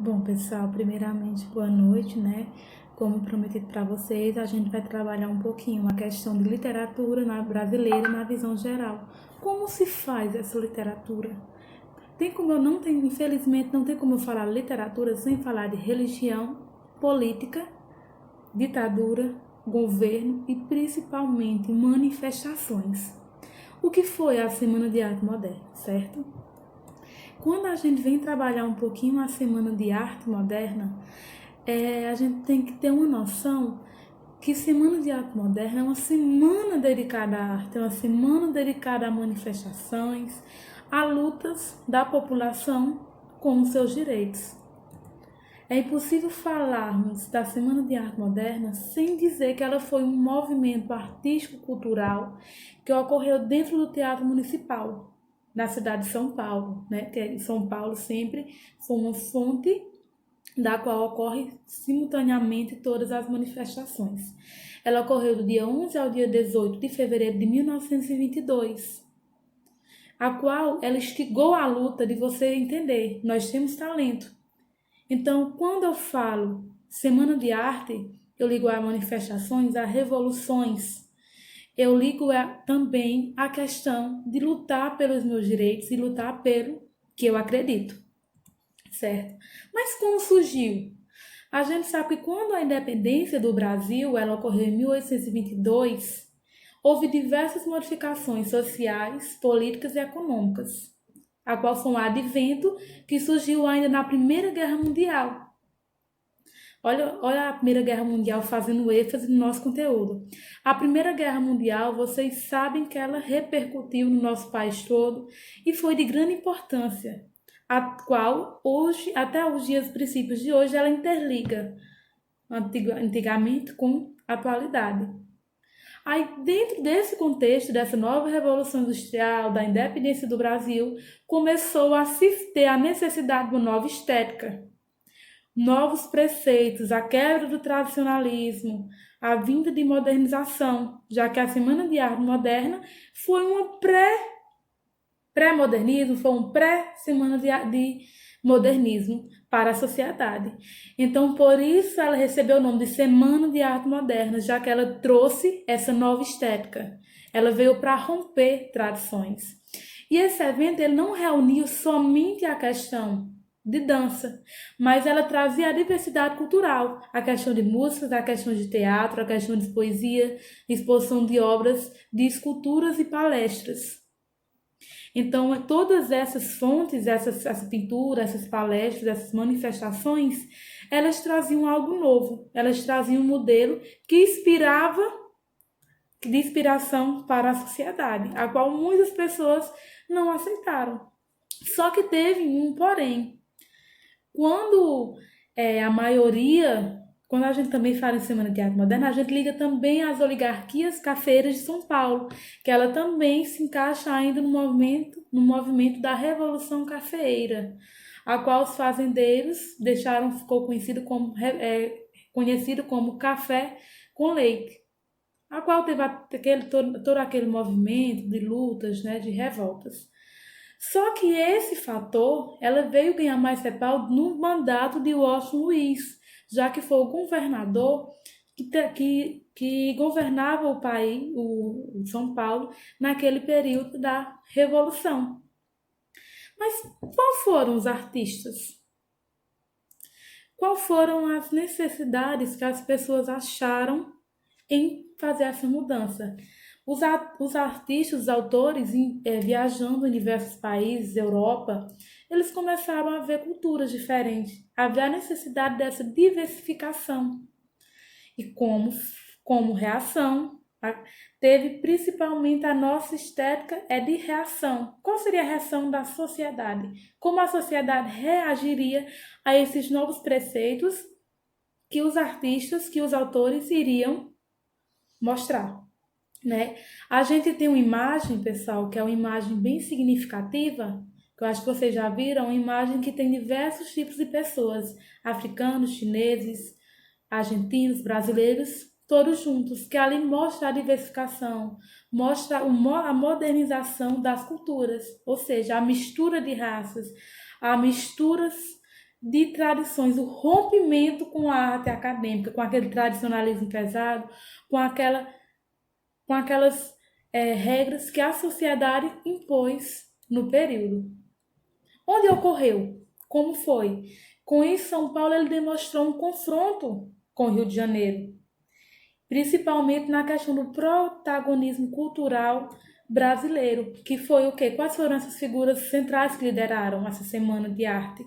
Bom, pessoal, primeiramente, boa noite, né? Como prometido para vocês, a gente vai trabalhar um pouquinho a questão de literatura brasileira na visão geral. Como se faz essa literatura? Tem como eu não tenho, infelizmente, não tem como eu falar literatura sem falar de religião, política, ditadura, governo e principalmente manifestações. O que foi a Semana de Arte Moderna, certo? Quando a gente vem trabalhar um pouquinho a Semana de Arte Moderna, a gente tem que ter uma noção que Semana de Arte Moderna é uma semana dedicada à arte, é uma semana dedicada a manifestações, a lutas da população com os seus direitos. É impossível falarmos da Semana de Arte Moderna sem dizer que ela foi um movimento artístico-cultural que ocorreu dentro do Teatro Municipal, na cidade de São Paulo, né? Que São Paulo sempre foi uma fonte da qual ocorre simultaneamente todas as manifestações. Ela ocorreu do dia 11 ao dia 18 de fevereiro de 1922, a qual ela instigou a luta de você entender, nós temos talento. Então, quando eu falo Semana de Arte, eu ligo a manifestações, a revoluções. Eu ligo também a questão de lutar pelos meus direitos e lutar pelo que eu acredito, certo? Mas como surgiu? A gente sabe que quando a independência do Brasil ela ocorreu em 1822, houve diversas modificações sociais, políticas e econômicas, a qual foi um advento que surgiu ainda na Primeira Guerra Mundial. Olha a Primeira Guerra Mundial fazendo ênfase no nosso conteúdo. A Primeira Guerra Mundial, vocês sabem que ela repercutiu no nosso país todo e foi de grande importância, a qual hoje, até os dias princípios de hoje, ela interliga antigamente com a atualidade. Aí, dentro desse contexto, dessa nova Revolução Industrial, da independência do Brasil, começou a se ter a necessidade de uma nova estética, novos preceitos, a quebra do tradicionalismo, a vinda de modernização, já que a Semana de Arte Moderna foi uma pré-modernismo, foi um pré-semana de modernismo para a sociedade. Então, por isso ela recebeu o nome de Semana de Arte Moderna, já que ela trouxe essa nova estética. Ela veio para romper tradições. E esse evento ele não reuniu somente a questão de dança, mas ela trazia a diversidade cultural, a questão de músicas, a questão de teatro, a questão de poesia, exposição de obras, de esculturas e palestras. Então, todas essas fontes, essas pinturas, essas palestras, essas manifestações, elas traziam algo novo, elas traziam um modelo que inspirava, de inspiração para a sociedade, a qual muitas pessoas não aceitaram. Só que teve um porém. Quando a maioria, quando a gente também fala em Semana de Arte Moderna, a gente liga também às oligarquias cafeiras de São Paulo, que ela também se encaixa ainda no movimento da Revolução Cafeeira, a qual os fazendeiros ficou conhecido como café com leite, a qual teve todo aquele movimento de lutas, né, de revoltas. Só que esse fator, ela veio ganhar mais respaldo no mandato de Washington Luiz, já que foi o governador que governava o país, o São Paulo, naquele período da Revolução. Mas quais foram os artistas? Quais foram as necessidades que as pessoas acharam em fazer essa mudança? Os artistas, os autores, viajando em diversos países, Europa, eles começaram a ver culturas diferentes, a ver a necessidade dessa diversificação. E como reação, teve principalmente a nossa estética de reação. Qual seria a reação da sociedade? Como a sociedade reagiria a esses novos preceitos que os artistas, que os autores iriam mostrar? Né? A gente tem uma imagem, pessoal, que é uma imagem bem significativa, que eu acho que vocês já viram, uma imagem que tem diversos tipos de pessoas, africanos, chineses, argentinos, brasileiros, todos juntos, que ali mostra a diversificação, mostra a modernização das culturas, ou seja, a mistura de raças, a misturas de tradições, o rompimento com a arte acadêmica, com aquele tradicionalismo pesado, com aquelas regras que a sociedade impôs no período. Onde ocorreu? Como foi? Com isso, São Paulo ele demonstrou um confronto com o Rio de Janeiro, principalmente na questão do protagonismo cultural brasileiro, que foi o quê? Quais foram essas figuras centrais que lideraram essa Semana de Arte?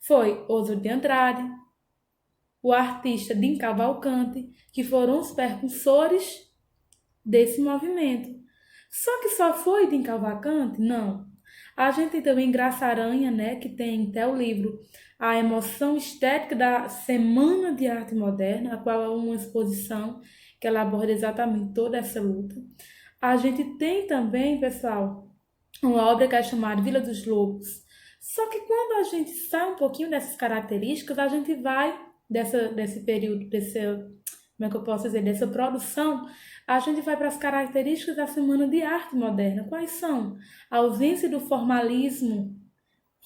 Foi Oswald de Andrade, o artista Dim Cavalcante, que foram os percussores desse movimento. Só que só foi Dim Cavalcante? Não. A gente tem também Graça Aranha, né, que tem até o livro A Emoção Estética da Semana de Arte Moderna, a qual é uma exposição que ela aborda exatamente toda essa luta. A gente tem também, pessoal, uma obra que é chamada Vila dos Lobos. Só que quando a gente sai um pouquinho dessas características, a gente vai desse período, como é que eu posso dizer, dessa produção, a gente vai para as características da Semana de Arte Moderna. Quais são? A ausência do formalismo,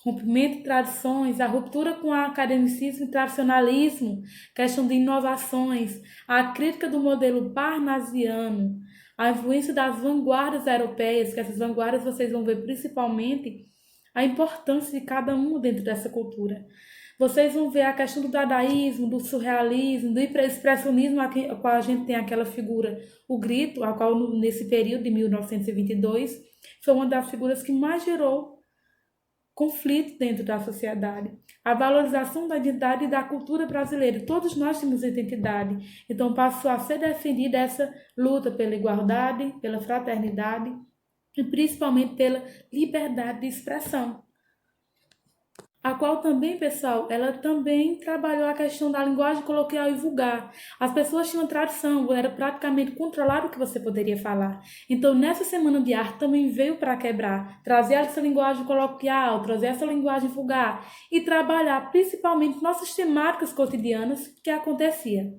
rompimento de tradições, a ruptura com o academicismo e tradicionalismo, questão de inovações, a crítica do modelo parnasiano, a influência das vanguardas europeias, que essas vanguardas vocês vão ver principalmente a importância de cada uma dentro dessa cultura. Vocês vão ver a questão do dadaísmo, do surrealismo, do expressionismo, a qual a gente tem aquela figura, o Grito, a qual nesse período de 1922 foi uma das figuras que mais gerou conflito dentro da sociedade. A valorização da identidade e da cultura brasileira. Todos nós temos identidade. Então passou a ser defendida essa luta pela igualdade, pela fraternidade e principalmente pela liberdade de expressão. A qual também, pessoal, ela também trabalhou a questão da linguagem coloquial e vulgar. As pessoas tinham tradição, era praticamente controlar o que você poderia falar. Então, nessa Semana de Arte também veio para quebrar, trazer essa linguagem coloquial, trazer essa linguagem vulgar e trabalhar principalmente nossas temáticas cotidianas que acontecia.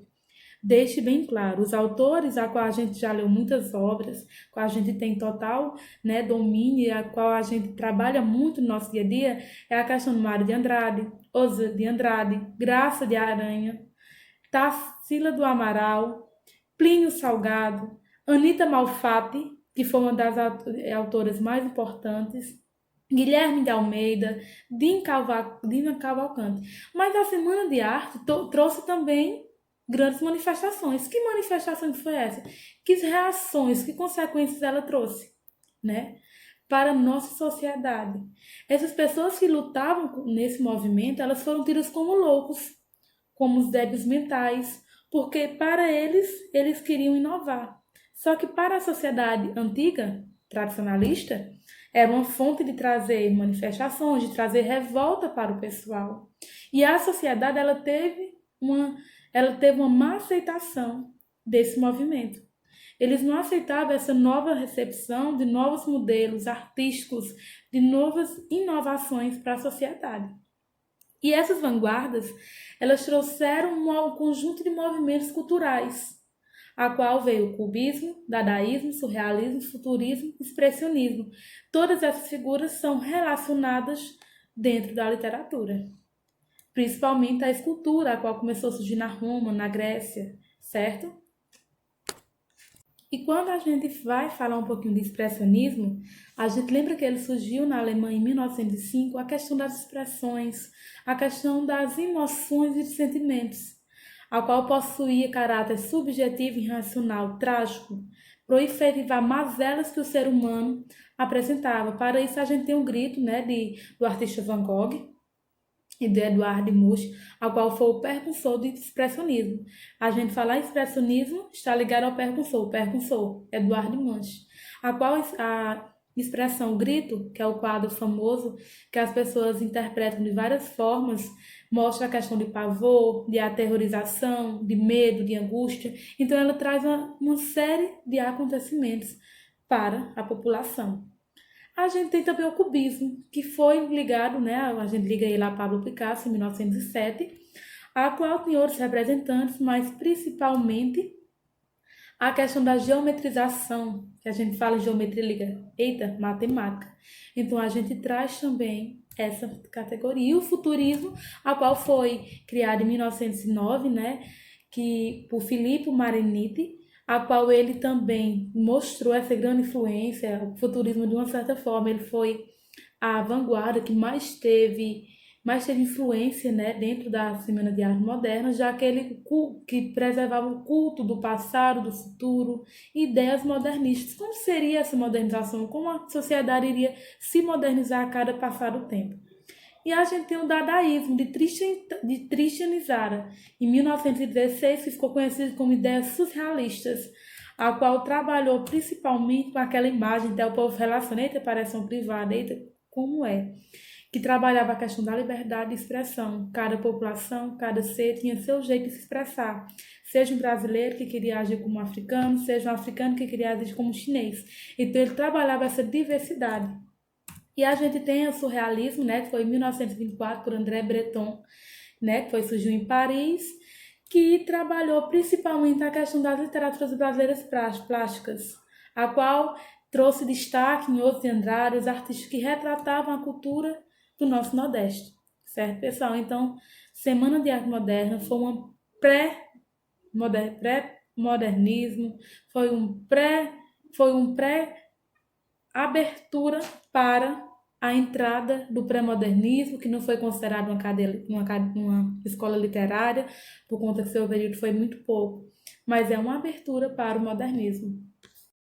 Deixe bem claro, os autores a qual a gente já leu muitas obras, a qual a gente tem total, né, domínio, a qual a gente trabalha muito no nosso dia a dia, é a questão do Mário de Andrade, Oswald de Andrade, Graça de Aranha, Tarsila do Amaral, Plínio Salgado, Anita Malfatti, que foi uma das autoras mais importantes, Guilherme de Almeida, Dina Cavalcante. Mas a Semana de Arte trouxe também grandes manifestações. Que manifestações foi essa? Que reações, que consequências ela trouxe, né? Para a nossa sociedade. Essas pessoas que lutavam nesse movimento, elas foram tidas como loucos, como os débeis mentais, porque para eles queriam inovar. Só que para a sociedade antiga, tradicionalista, era uma fonte de trazer manifestações, de trazer revolta para o pessoal. E a sociedade ela teve uma má aceitação desse movimento. Eles não aceitavam essa nova recepção de novos modelos artísticos, de novas inovações para a sociedade. E essas vanguardas, elas trouxeram um conjunto de movimentos culturais, a qual veio o cubismo, dadaísmo, surrealismo, futurismo, expressionismo. Todas essas figuras são relacionadas dentro da literatura. Principalmente a escultura, a qual começou a surgir na Roma, na Grécia, certo? E quando a gente vai falar um pouquinho de expressionismo, a gente lembra que ele surgiu na Alemanha em 1905, a questão das expressões, a questão das emoções e sentimentos, a qual possuía caráter subjetivo e irracional, trágico, para efetivar mazelas que o ser humano apresentava. Para isso a gente tem um grito, né, do artista Van Gogh, e do Edward Munch, a qual foi o percursor do expressionismo. A gente falar expressionismo está ligado ao percursor, Edward Munch, a qual a expressão grito, que é o quadro famoso que as pessoas interpretam de várias formas, mostra a questão de pavor, de aterrorização, de medo, de angústia. Então ela traz uma série de acontecimentos para a população. A gente tem também o cubismo, que foi ligado, né, a gente liga ele a Pablo Picasso, em 1907, a qual tem outros representantes, mas principalmente a questão da geometrização, que a gente fala em geometria liga, matemática. Então a gente traz também essa categoria. E o futurismo, a qual foi criado em 1909, né, por Filippo Marinetti, a qual ele também mostrou essa grande influência. O futurismo, de uma certa forma, ele foi a vanguarda que mais teve influência, né, dentro da Semana de Arte Moderna, já que ele que preservava o culto do passado, do futuro, ideias modernistas. Como seria essa modernização? Como a sociedade iria se modernizar a cada passar do tempo? E a gente tem o dadaísmo de Tristan Tzara. Em 1916, que ficou conhecido como ideias surrealistas, a qual trabalhou principalmente com aquela imagem, até o povo relaciona, eita, parece uma privada, eita, como é? Que trabalhava a questão da liberdade de expressão. Cada população, cada ser tinha seu jeito de se expressar. Seja um brasileiro que queria agir como um africano, seja um africano que queria agir como um chinês. Então ele trabalhava essa diversidade. E a gente tem o surrealismo, né, que foi em 1924 por André Breton, né, que surgiu em Paris, que trabalhou principalmente a questão das literaturas brasileiras plásticas, a qual trouxe destaque em outros Andrade, artistas que retratavam a cultura do nosso Nordeste, certo, pessoal? Então, Semana de Arte Moderna foi uma pré-modernismo, foi um pré-abertura para a entrada do pré-modernismo, que não foi considerado uma escola literária, por conta que seu período foi muito pouco, mas é uma abertura para o modernismo.